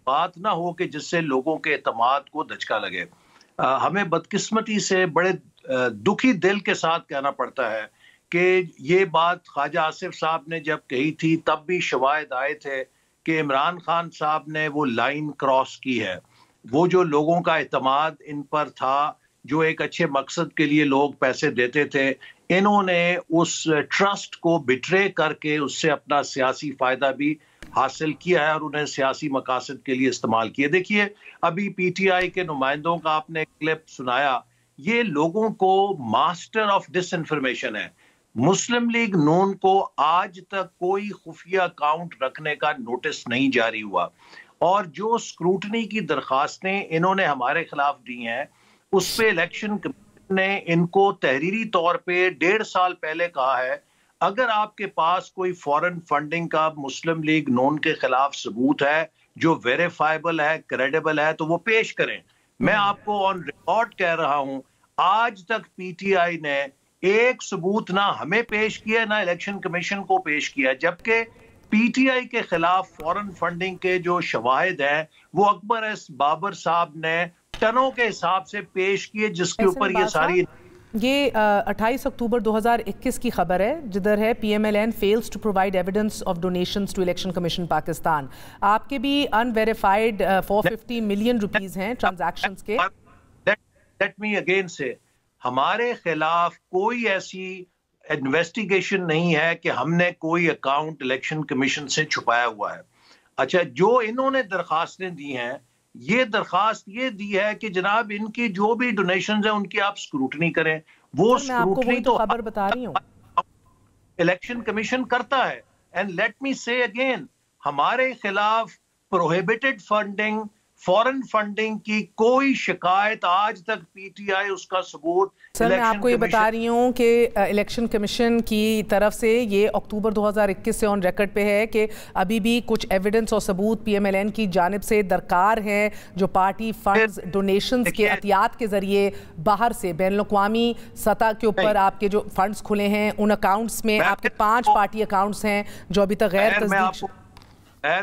بات نہ ہو کہ جس سے لوگوں کے اعتماد کو دھچکا لگے۔ ہمیں بدقسمتی سے بڑے دکھی دل کے ساتھ کہنا پڑتا ہے کہ یہ بات خواجہ آصف صاحب نے جب کہی تھی تب بھی شواہد آئے تھے کہ عمران خان صاحب نے وہ لائن کراس کی ہے، وہ جو لوگوں کا اعتماد ان پر تھا، جو ایک اچھے مقصد کے لیے لوگ پیسے دیتے تھے، انہوں نے اس ٹرسٹ کو بٹرے کر کے اس سے اپنا سیاسی فائدہ بھی حاصل کیا ہے اور انہیں سیاسی مقاصد کے لیے استعمال کیا۔ دیکھیے ابھی پی ٹی آئی کے نمائندوں کا آپ نے کلپ سنایا، یہ لوگوں کو ماسٹر آف ڈس انفارمیشن ہے۔ مسلم لیگ نون کو آج تک کوئی خفیہ اکاؤنٹ رکھنے کا نوٹس نہیں جاری ہوا، اور جو اسکروٹنی کی درخواستیں انہوں نے ہمارے خلاف دی ہیں اس پہ الیکشن کمیشن نے ان کو تحریری طور پہ 1.5 سال پہلے کہا ہے اگر آپ کے پاس کوئی فورن فنڈنگ کا مسلم لیگ نون کے خلاف ثبوت ہے جو ویریفائبل ہے، کریڈیبل ہے، تو وہ پیش کریں۔ میں آپ کو آن ریکارڈ کہہ رہا ہوں آج تک پی ٹی آئی نے ایک ثبوت نہ ہمیں پیش کیا نہ الیکشن کمیشن کو پیش کیا، جبکہ پی ٹی آئی کے خلاف فورن فنڈنگ کے جو شواہد ہیں وہ اکبر ایس بابر صاحب نے ٹنوں کے حساب سے پیش کیے، جس کے اوپر یہ ساری یہ 28 اکتوبر 2021 کی خبر ہے، جدھر ہے P M L N fails to provide evidence of donations to Election Commission Pakistan. آپ کے بھی ان ویریفائڈ 450 ملین روپیز ہیں ٹرانزیکشنز کے۔ لیٹ می اگین سے، ہمارے خلاف کوئی ایسی انویسٹیگیشن نہیں ہے کہ ہم نے کوئی اکاؤنٹ الیکشن کمیشن سے چھپایا ہوا ہے۔ اچھا، جو انہوں نے درخواستیں دی ہیں، یہ درخواست یہ دی ہے کہ جناب ان کی جو بھی ڈونیشنز ہیں ان کی آپ سکروٹنی کریں۔ وہ سکروٹنی تو خبر بتا رہی ہوں الیکشن کمیشن کرتا ہے۔ اینڈ لیٹ می سے اگین، ہمارے خلاف پروہیبٹڈ فنڈنگ، فورن فنڈنگ کی کوئی شکایت آج تک پی ٹی آئی اس کا ثبوت۔ سر میں آپ کو یہ بتا رہی ہوں کہ الیکشن کمیشن کی طرف سے یہ اکتوبر 2021 سے آن ریکارڈ پہ ہے کہ ابھی بھی کچھ ایویڈنس اور ثبوت پی ایم ایل این کی جانب سے درکار ہیں، جو پارٹی فنڈز ڈونیشنز کے عطیات کے ذریعے باہر سے بین الاقوامی سطح کے اوپر آپ کے جو فنڈز کھلے ہیں ان اکاؤنٹس میں آپ کے 5 پارٹی اکاؤنٹس ہیں جو ابھی تک غیر تصدیق۔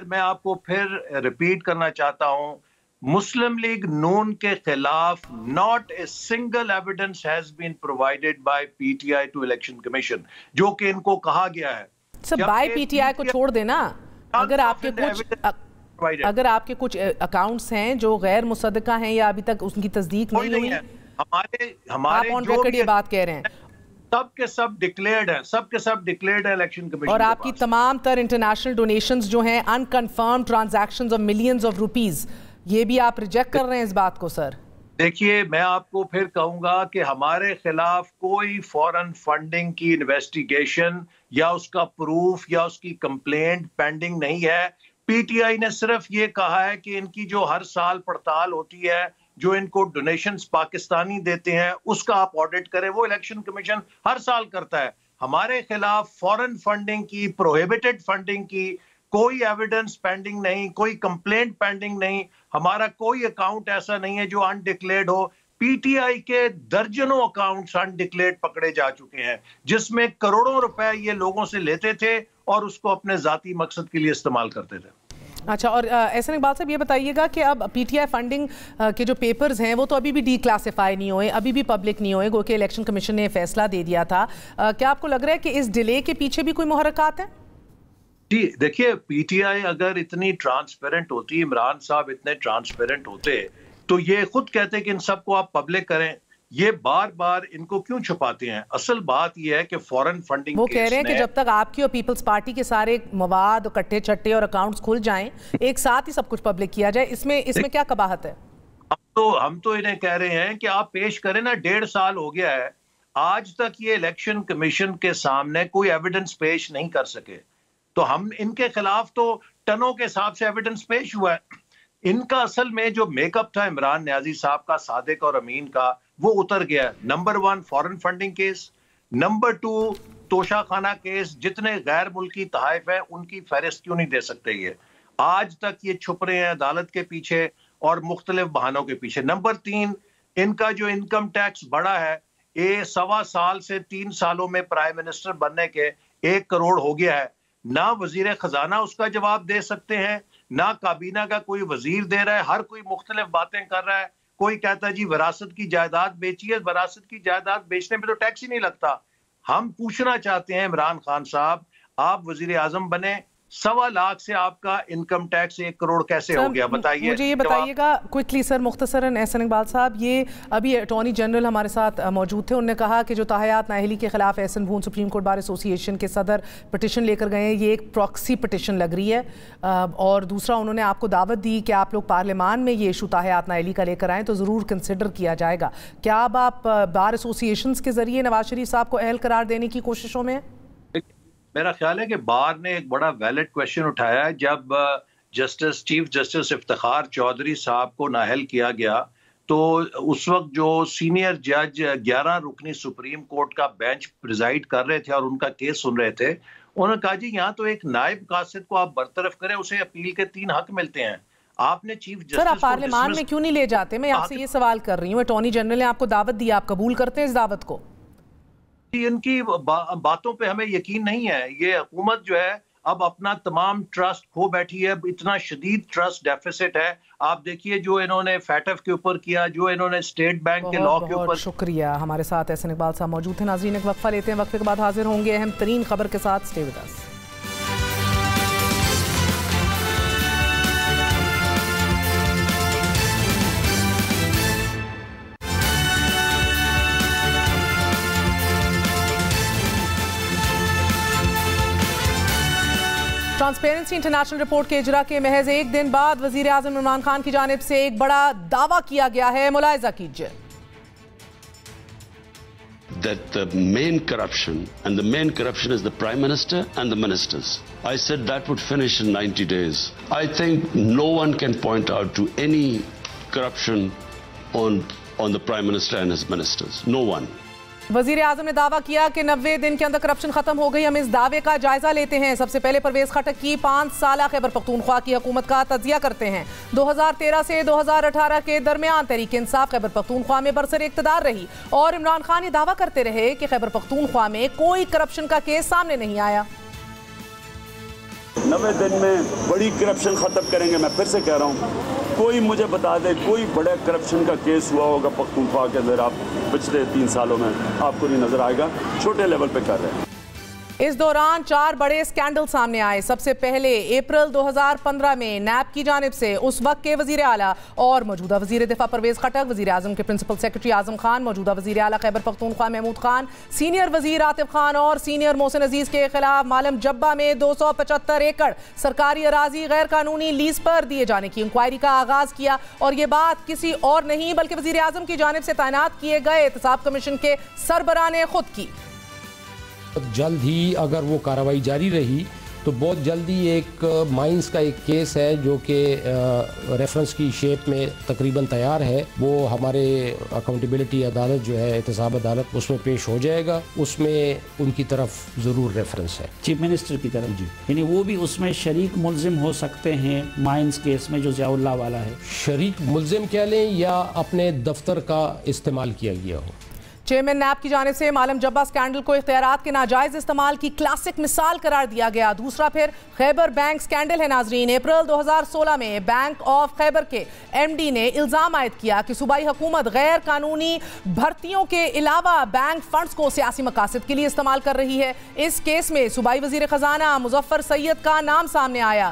میں آپ کو پھر ریپیٹ کرنا چاہتا ہوں، مسلم لیگ نون کے خلاف not a single evidence has been provided by PTI to Election Commission، جو کہ ان کو کہا گیا ہے۔ سب بائی پی ٹی آئی کو چھوڑ دینا، اگر آپ کے کچھ اکاؤنٹس ہیں جو غیر مصدقہ ہیں یا ابھی تک اس کی تصدیق نہیں ہوئی، آپ آن ریکارڈ یہ بات کہہ رہے ہیں، سب کے سب ڈکلیئرڈ ہیں، سب کے سب ڈکلیئرڈ ہیں الیکشن کمیشن، اور آپ کی تمام تر انٹرنیشنل ڈونیشنز جو ہیں unconfirmed transactions of millions of rupees, یہ بھی آپ ریجیکٹ کر رہے ہیں اس بات کو؟ سر دیکھیے، میں آپ کو پھر کہوں گا کہ ہمارے خلاف کوئی فورن فنڈنگ کی انویسٹیگیشن یا اس کا پروف یا اس کی کمپلینٹ پینڈنگ نہیں ہے۔ پی ٹی آئی نے صرف یہ کہا ہے کہ ان کی جو ہر سال پڑتال ہوتی ہے، جو ان کو ڈونیشنز پاکستانی دیتے ہیں، اس کا آپ آڈٹ کریں، وہ الیکشن کمیشن ہر سال کرتا ہے۔ ہمارے خلاف فورن فنڈنگ کی، پروہیبٹڈ فنڈنگ کی کوئی ایویڈنس پینڈنگ نہیں، کوئی کمپلینٹ پینڈنگ نہیں، ہمارا کوئی اکاؤنٹ ایسا نہیں ہے جو undeclared who. P T I کے درجنوں اکاؤنٹس انڈکلیئرڈ پکڑے جا چکے ہیں، جس میں کروڑوں روپے یہ لوگوں سے لیتے تھے اور اس کو اپنے ذاتی مقصد کے لیے استعمال کرتے تھے۔ اچھا، اور احسن اقبال صاحب یہ بتائیے گا کہ اب پی ٹی آئی فنڈنگ کے جو پیپرز ہیں وہ تو ابھی بھی ڈی کلاسیفائی نہیں ہوئے، ابھی بھی پبلک نہیں ہوئے، گو کہ الیکشن کمیشن نے فیصلہ دے دیا تھا، کیا آپ کو لگ رہا ہے کہ اس ڈیلے کے پیچھے بھی کوئی محرکات ہیں؟ جی دیکھیے، پی ٹی آئی اگر اتنی ٹرانسپیرنٹ ہوتی، عمران صاحب اتنے ٹرانسپیرنٹ ہوتے تو یہ خود کہتے کہ ان سب کو آپ پبلک کریں۔ یہ بار بار ان کو کیوں چھپاتے ہیں؟ اصل بات یہ ہے کہ فورن فنڈنگ وہ کہہ رہے ہیں کہ جب تک آپ کی اور پیپلز پارٹی کے سارے مواد اور کٹھے چھٹے اور اکاؤنٹس کھل جائیں، ایک ساتھ ہی سب کچھ پبلک کیا جائے، اس میں کیا قباحت ہے؟ ہم تو انہیں کہہ رہے ہیں کہ آپ پیش کریں نا، 1.5 سال ہو گیا ہے، آج تک یہ الیکشن کمیشن کے سامنے کوئی ایویڈنس پیش نہیں کر سکے. تو ہم ان کے خلاف تو ٹنوں کے حساب سے ایویڈنس پیش ہوا ہے. ان کا اصل میں جو میک اپ تھا عمران نیازی صاحب کا، صادق اور امین کا، وہ اتر گیا. نمبر 1 فورن فنڈنگ کیس، نمبر 2 توشہ خانہ کیس. جتنے غیر ملکی تحائف ہیں ان کی فہرست کیوں نہیں دے سکتے؟ یہ آج تک یہ چھپ رہے ہیں عدالت کے پیچھے اور مختلف بہانوں کے پیچھے. نمبر 3 ان کا جو انکم ٹیکس بڑا ہے، 1.25 سال سے 3 سالوں میں پرائم منسٹر بننے کے 1 کروڑ ہو گیا ہے. نہ وزیر خزانہ اس کا جواب دے سکتے ہیں، نہ کابینہ کا کوئی وزیر دے رہا ہے. ہر کوئی مختلف باتیں کر رہا ہے. کوئی کہتا ہے جی وراثت کی جائیداد بیچی ہے. وراثت کی جائیداد بیچنے میں تو ٹیکس ہی نہیں لگتا. ہم پوچھنا چاہتے ہیں عمران خان صاحب، آپ وزیر اعظم بنے، 1.25 لاکھ سے آپ کا انکم ٹیکس 1 کروڑ کیسے ہو گیا؟ بتائیے. مجھے یہ بتائیے گا کوئکلی سر، مختصراً احسن اقبال صاحب، یہ ابھی اٹارنی جنرل ہمارے ساتھ موجود تھے، انہوں نے کہا کہ جو تاحیات نااہلی کے خلاف احسن بھون سپریم کورٹ بار ایسوسی ایشن کے صدر پٹیشن لے کر گئے ہیں، یہ ایک پراکسی پٹیشن لگ رہی ہے. اور دوسرا انہوں نے آپ کو دعوت دی کہ آپ لوگ پارلیمان میں یہ ایشو تاحیات نااہلی کا لے کر آئیں تو ضرور کنسیڈر کیا جائے گا. کیا اب آپ بار ایسوسی ایشنز کے ذریعے نواز شریف صاحب کو اہل قرار دینے کی کوششوں میں؟ میرا خیال ہے کہ بار نے ایک بڑا ویلڈ کویشچن اٹھایا ہے. جب چیف جسٹس افتخار چودھری صاحب کو نااہل کیا گیا تو اس وقت جو سینئر جج 11 رکنی سپریم کورٹ کا بینچ پریزائڈ کر رہے تھے اور ان کا کیس سن رہے تھے، انہوں نے کہا جی یہاں تو ایک نائب قاصد کو آپ برطرف کریں، اسے اپیل کے 3 حق ملتے ہیں. آپ نے چیف جسٹس سر آپ پارلیمان میں کیوں نہیں لے جاتے؟ میں آپ سے یہ سوال کر رہی ہوں. اٹارنی جنرل نے آپ کو دعوت دی، آپ قبول کرتے ہیں اس دعوت کو؟ ان کی باتوں پہ ہمیں یقین نہیں ہے. یہ حکومت جو ہے اب اپنا تمام ٹرسٹ کھو بیٹھی ہے. اتنا شدید ٹرسٹ ڈیفیسٹ ہے. آپ دیکھیے جو انہوں نے فیٹف کے اوپر کیا، جو انہوں نے اسٹیٹ بینک کے لاء کے اوپر. بہت شکریہ. ہمارے ساتھ احسن اقبال صاحب موجود ہیں. ناظرین ایک وقفہ لیتے ہیں، وقفے کے بعد حاضر ہوں گے اہم ترین خبر کے ساتھ. Stay with us. Transparency International report کے اجرا کے محض 1 دن بعد وزیر اعظم عمران خان کی جانب سے ایک بڑا دعویٰ کیا گیا ہے. ملاحظہ کیجیے. That the main corruption is the Prime Minister and the ministers. I said that would finish in 90 days. I think no one can point out to any corruption on the Prime Minister and his ministers. No one. وزیر اعظم نے دعویٰ کیا کہ 90 دن کے اندر corruption ختم ہو گئی. ہم اس دعوے کا جائزہ لیتے ہیں. سب سے پہلے پرویز خٹک کی 5 سالہ خیبر پختونخوا کی حکومت کا تجزیہ کرتے ہیں. 2013 سے 2018 کے درمیان تحریک انصاف خیبر پختونخوا میں برسر اقتدار رہی اور عمران خان یہ دعویٰ کرتے رہے کہ خیبر پختونخوا میں کوئی کرپشن کا کیس سامنے نہیں آیا. 90 دن میں بڑی کرپشن ختم کریں گے. میں پھر سے کہہ رہا ہوں، کوئی مجھے بتا دے کوئی بڑے کرپشن کا کیس ہوا ہوگا پختونخوا کے اندر آپ پچھلے 3 سالوں میں، آپ کو نہیں نظر آئے گا. چھوٹے لیول پہ کر رہے ہیں. اس دوران 4 بڑے اسکینڈل سامنے آئے. سب سے پہلے اپریل 2015 میں نیب کی جانب سے اس وقت کے وزیر اعلیٰ اور موجودہ وزیر دفاع پرویز خٹک، وزیر اعظم کے پرنسپل سیکرٹری اعظم خان، موجودہ وزیر اعلیٰ خیبر پختونخوا محمود خان، سینئر وزیر عاطف خان اور سینئر محسن عزیز کے خلاف مالم جبہ میں 275 ایکڑ سرکاری اراضی غیر قانونی لیز پر دیے جانے کی انکوائری کا آغاز کیا. اور یہ بات کسی اور نہیں بلکہ وزیر اعظم کی جانب سے تعینات کیے گئے احتساب کمیشن کے سربراہ نے خود کی. جلد ہی اگر وہ کارروائی جاری رہی تو بہت جلدی ایک مائنز کا ایک کیس ہے جو کہ ریفرنس کی شیپ میں تقریباً تیار ہے. وہ ہمارے اکاؤنٹیبلٹی عدالت جو ہے احتساب عدالت اس میں پیش ہو جائے گا. اس میں ان کی طرف ضرور ریفرنس ہے چیف منسٹر کی طرف. جی یعنی وہ بھی اس میں شریک ملزم ہو سکتے ہیں مائنز کیس میں جو ضیاء اللہ والا ہے. شریک ملزم کہہ لیں یا اپنے دفتر کا استعمال کیا گیا ہو. چیئرمین نیب کی جانب سے مالم جبہ سکینڈل کو اختیارات کے ناجائز استعمال کی کلاسک مثال قرار دیا گیا. دوسرا پھر خیبر بینک سکینڈل ہے. ناظرین اپریل 2016 میں بینک آف خیبر کے ایم ڈی نے الزام عائد کیا کہ صوبائی حکومت غیر قانونی بھرتیوں کے علاوہ بینک فنڈز کو سیاسی مقاصد کے لیے استعمال کر رہی ہے. اس کیس میں صوبائی وزیر خزانہ مظفر سید کا نام سامنے آیا.